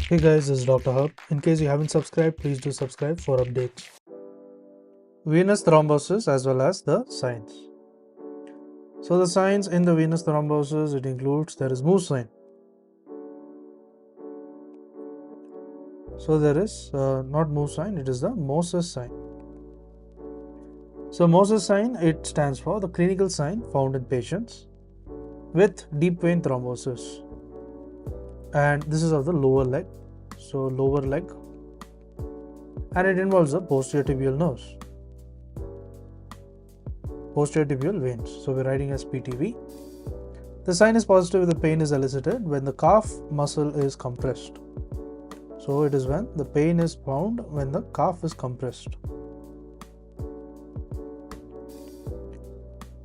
Hey guys, this is Dr. Hub. In case you haven't subscribed, please do subscribe for updates. Venous thrombosis as well as the signs. So the signs in the venous thrombosis, it includes there is Moose sign. So there is not Moose sign, it is the Moses sign. So Moses sign, it stands for the clinical sign found in patients with deep vein thrombosis. And this is of the lower leg. So lower leg. And it involves the posterior tibial nerves. Posterior tibial veins. So we're writing as PTV. The sign is positive if the pain is elicited when the calf muscle is compressed. So it is when the pain is found when the calf is compressed.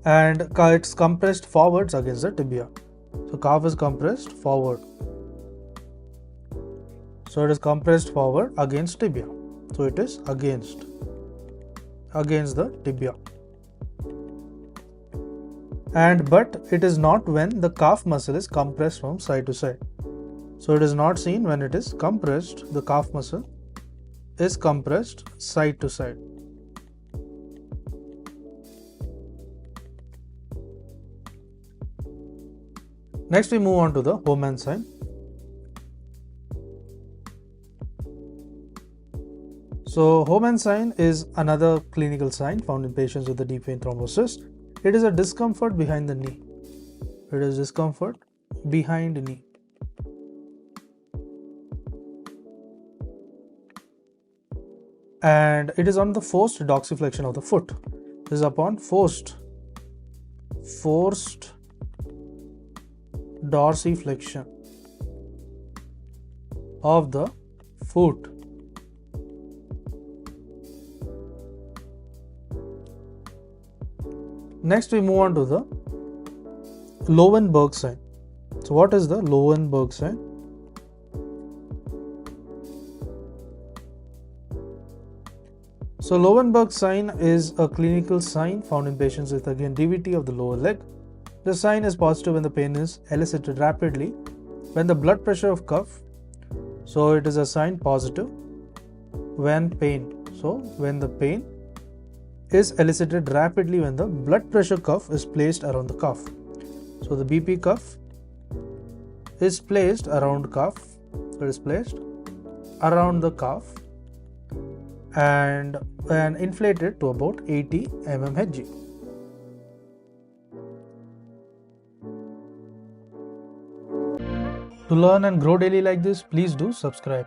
And it's compressed forwards against the tibia. So calf is compressed forward. So it is compressed forward against tibia. So it is against the tibia. But it is not when the calf muscle is compressed from side to side. So it is not seen when it is compressed, the calf muscle is compressed side to side. Next we move on to the Homan sign. So Homan sign is another clinical sign found in patients with the deep vein thrombosis. It is a discomfort behind the knee. It is discomfort behind the knee. And it is on the forced dorsiflexion of the foot. This is upon forced dorsiflexion of the foot. Next we move on to the Lowenberg sign. So what is the Lowenberg sign? So Lowenberg sign is a clinical sign found in patients with again DVT of the lower leg. The sign is positive when the pain is elicited rapidly when the blood pressure of cuff. So it is a sign positive when pain. So when the pain is elicited rapidly when the blood pressure cuff is placed around the cuff. So the BP cuff is placed around cuff. It is placed around the cuff and inflated to about 80 mmHg. To learn and grow daily like this, please do subscribe.